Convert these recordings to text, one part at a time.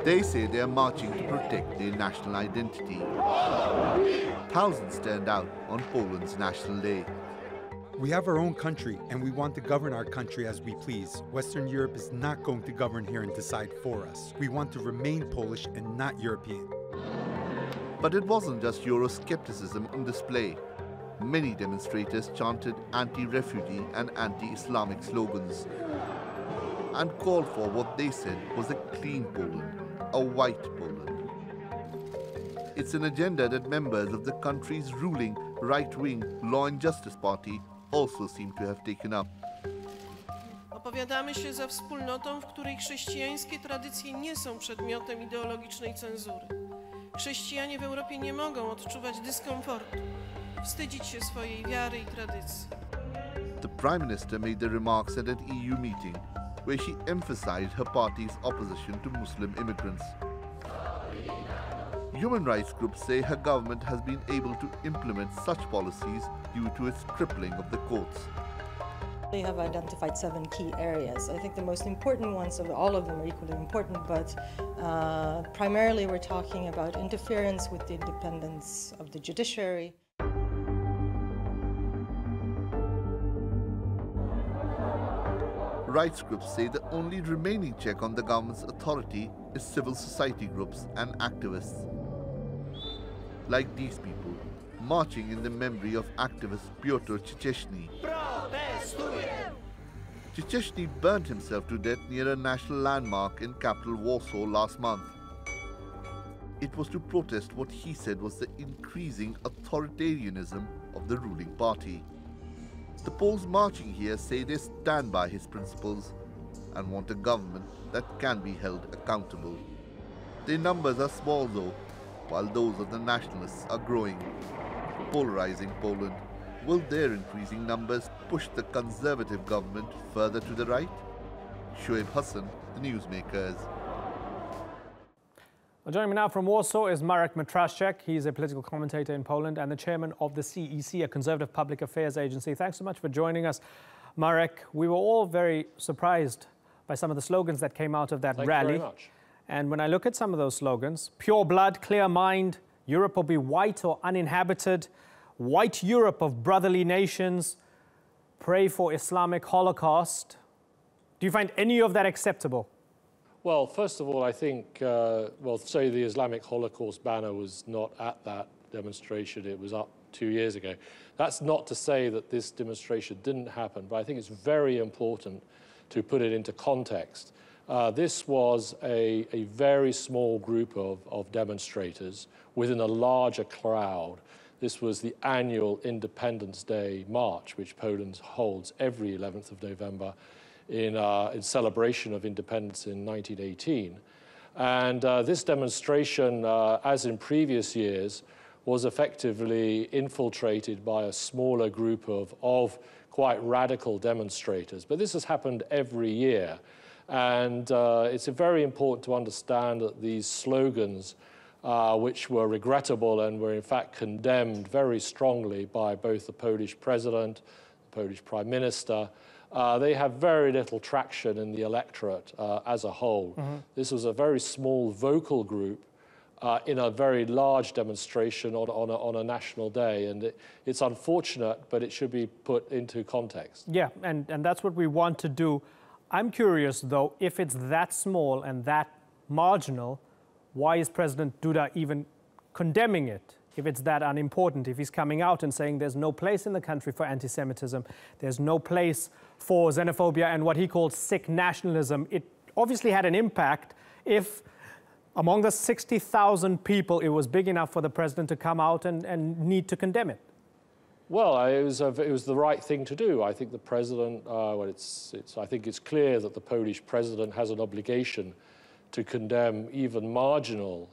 They say they are marching to protect their national identity. Thousands turned out on Poland's National Day. We have our own country, and we want to govern our country as we please. Western Europe is not going to govern here and decide for us. We want to remain Polish and not European. But it wasn't just Euroscepticism on display. Many demonstrators chanted anti-refugee and anti-Islamic slogans and called for what they said was a clean Poland, a white Poland. It's an agenda that members of the country's ruling right-wing Law and Justice Party also seem to have taken up. Opowiadamy się za wspólnotą, w której chrześcijańskie tradycje nie są przedmiotem ideologicznej cenzury. Chrześcijanie w Europie nie mogą odczuwać dyskomfortu, wstydzić się swojej wiary i tradycji. The Prime Minister made the remarks at an EU meeting where she emphasized her party's opposition to Muslim immigrants. Human rights groups say her government has been able to implement such policies due to its crippling of the courts. They have identified 7 key areas. I think the most important ones, all of them are equally important, but primarily we're talking about interference with the independence of the judiciary. Rights groups say the only remaining check on the government's authority is civil society groups and activists. Like these people, marching in the memory of activist Piotr Cicheszny. Cicheszny burnt himself to death near a national landmark in capital Warsaw last month. It was to protest what he said was the increasing authoritarianism of the ruling party. The Poles marching here say they stand by his principles and want a government that can be held accountable. Their numbers are small though, while those of the Nationalists are growing. Polarizing Poland, will their increasing numbers push the Conservative government further to the right? Shoaib Hassan, the Newsmakers. Well, joining me now from Warsaw is Marek Matraszczak. He's a political commentator in Poland and the chairman of the CEC, a conservative public affairs agency. Thanks so much for joining us, Marek. We were all very surprised by some of the slogans that came out of that rally. Thank you very much. And when I look at some of those slogans, pure blood, clear mind, Europe will be white or uninhabited, white Europe of brotherly nations, pray for Islamic Holocaust. Do you find any of that acceptable? Well, first of all, I think, say the Islamic Holocaust banner was not at that demonstration. It was up 2 years ago. That's not to say that this demonstration didn't happen, but I think it's very important to put it into context. This was a very small group of demonstrators within a larger crowd. This was the annual Independence Day March, which Poland holds every 11th of November in celebration of independence in 1918. And this demonstration, as in previous years, was effectively infiltrated by a smaller group of quite radical demonstrators. But this has happened every year. And it's very important to understand that these slogans, which were regrettable and were in fact condemned very strongly by both the Polish president, the Polish prime minister, they have very little traction in the electorate as a whole. Mm-hmm. This was a very small vocal group in a very large demonstration on a national day. And it's unfortunate, but it should be put into context. Yeah, and that's what we want to do. I'm curious, though, if it's that small and that marginal, why is President Duda even condemning it? If it's that unimportant, if he's coming out and saying there's no place in the country for anti-Semitism, there's no place for xenophobia and what he calls sick nationalism, it obviously had an impact if among the 60,000 people it was big enough for the president to come out and need to condemn it. Well, it was the right thing to do. I think the president, I think it's clear that the Polish president has an obligation to condemn even marginal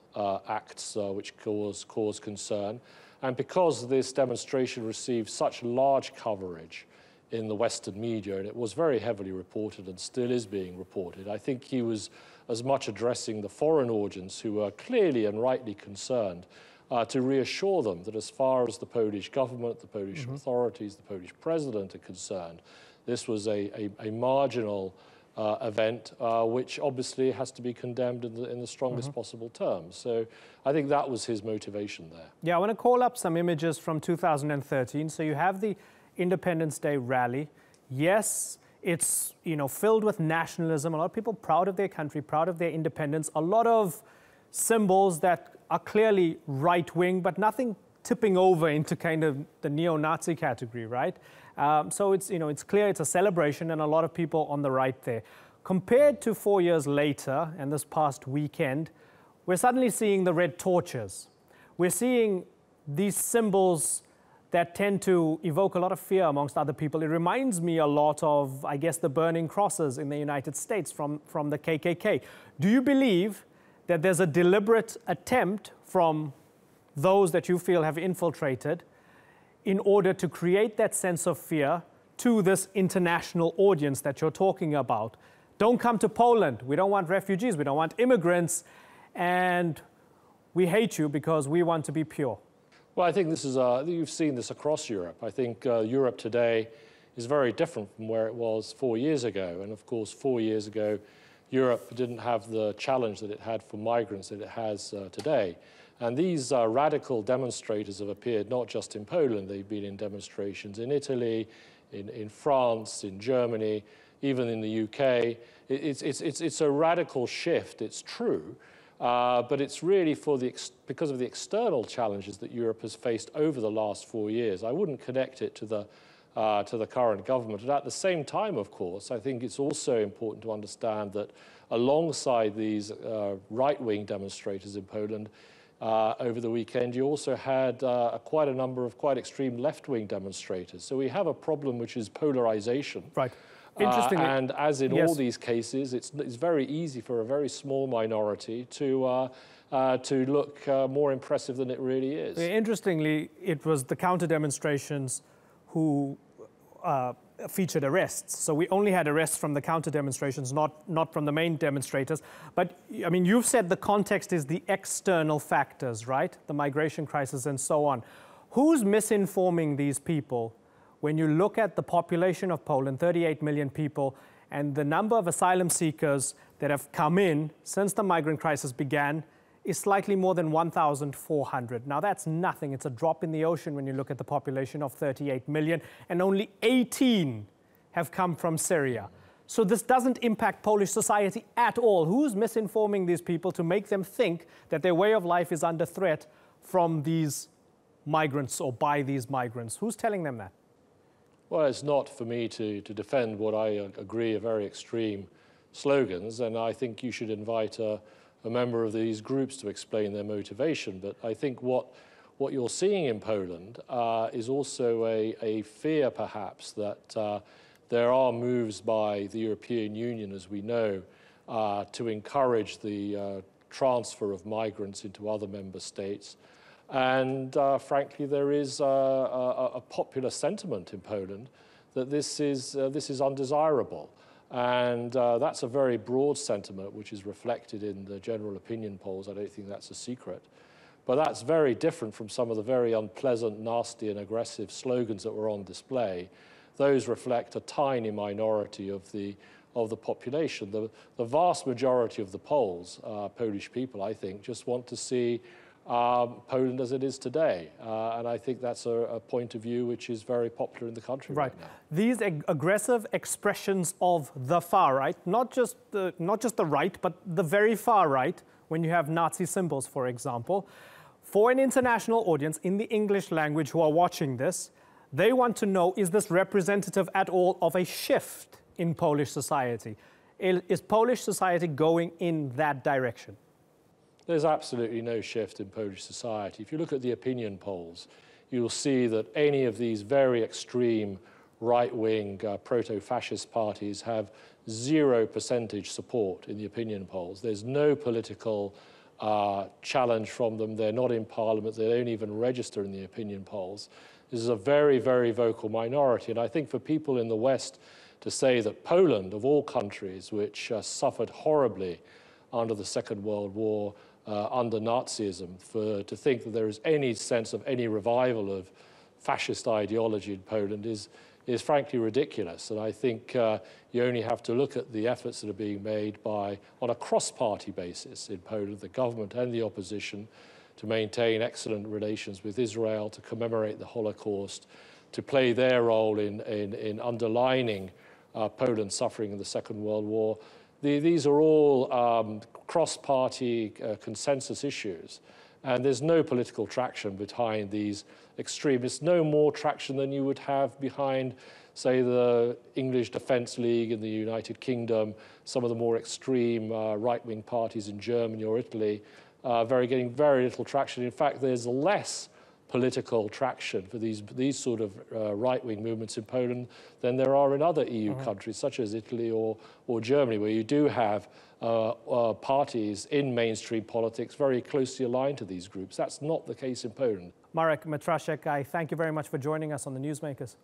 acts which cause concern. And because this demonstration received such large coverage in the Western media, and it was very heavily reported and still is being reported, I think he was as much addressing the foreign audience who were clearly and rightly concerned to reassure them that as far as the Polish government, the Polish authorities, the Polish president are concerned, this was a marginal event, which obviously has to be condemned in the strongest possible terms. So I think that was his motivation there. Yeah, I want to call up some images from 2013. So you have the Independence Day rally. Yes, it's filled with nationalism. A lot of people proud of their country, proud of their independence. A lot of symbols that are clearly right-wing, but nothing tipping over into kind of the neo-Nazi category, right? So it's clear it's a celebration and a lot of people on the right there. Compared to 4 years later and this past weekend, we're suddenly seeing the red torches. We're seeing these symbols that tend to evoke a lot of fear amongst other people. It reminds me a lot of, I guess, the burning crosses in the United States from the KKK. Do you believe that there's a deliberate attempt from those that you feel have infiltrated in order to create that sense of fear to this international audience that you're talking about? Don't come to Poland. We don't want refugees. We don't want immigrants. And we hate you because we want to be pure. Well, I think this is you've seen this across Europe. I think Europe today is very different from where it was 4 years ago. And of course, 4 years ago, Europe didn't have the challenge that it had for migrants that it has today. And these radical demonstrators have appeared not just in Poland. They've been in demonstrations in Italy, in France, in Germany, even in the UK. It's a radical shift, it's true. But it's really because of the external challenges that Europe has faced over the last 4 years. I wouldn't connect it to the current government. And at the same time, of course, I think it's also important to understand that alongside these right-wing demonstrators in Poland, over the weekend, you also had quite a number of quite extreme left-wing demonstrators. So we have a problem which is polarization. Right. Interestingly, and as in all these cases, it's very easy for a very small minority to look more impressive than it really is. Interestingly, it was the counter-demonstrations who featured arrests. So we only had arrests from the counter-demonstrations, not from the main demonstrators. But, I mean, you've said the context is the external factors, right? The migration crisis and so on. Who's misinforming these people? When you look at the population of Poland, 38 million people, and the number of asylum seekers that have come in since the migrant crisis began is slightly more than 1,400. Now, that's nothing. It's a drop in the ocean when you look at the population of 38 million, and only 18 have come from Syria. So this doesn't impact Polish society at all. Who's misinforming these people to make them think that their way of life is under threat from these migrants or by these migrants? Who's telling them that? Well, it's not for me to defend what I agree are very extreme slogans, and I think you should invite a member of these groups to explain their motivation. But I think what you're seeing in Poland is also a fear, perhaps, that there are moves by the European Union, as we know, to encourage the transfer of migrants into other member states. And frankly, there is a popular sentiment in Poland that this is undesirable. And that's a very broad sentiment, which is reflected in the general opinion polls. I don't think that's a secret. But that's very different from some of the very unpleasant, nasty, and aggressive slogans that were on display. Those reflect a tiny minority of the population. The vast majority of the Poles, Polish people, I think, just want to see Poland as it is today. And I think that's a point of view which is very popular in the country right now. These aggressive expressions of the far right, not just the right, but the very far right, when you have Nazi symbols, for example, for an international audience in the English language who are watching this, they want to know, is this representative at all of a shift in Polish society? Is Polish society going in that direction? There's absolutely no shift in Polish society. If you look at the opinion polls, you'll see that any of these very extreme right-wing proto-fascist parties have 0% support in the opinion polls. There's no political challenge from them. They're not in parliament. They don't even register in the opinion polls. This is a very, very vocal minority. And I think for people in the West to say that Poland, of all countries, which suffered horribly under the Second World War, under Nazism, to think that there is any sense of any revival of fascist ideology in Poland is is frankly ridiculous. And I think you only have to look at the efforts that are being made on a cross-party basis in Poland, the government and the opposition, to maintain excellent relations with Israel, to commemorate the Holocaust, to play their role in underlining Poland's suffering in the Second World War. These are all cross-party consensus issues. And there's no political traction behind these extremists, no more traction than you would have behind, say, the English Defence League in the United Kingdom, some of the more extreme right-wing parties in Germany or Italy, getting very little traction. In fact, there's less political traction for these sort of right-wing movements in Poland than there are in other EU countries, such as Italy or Germany, where you do have parties in mainstream politics very closely aligned to these groups. That's not the case in Poland. Marek Matraszek, I thank you very much for joining us on the Newsmakers.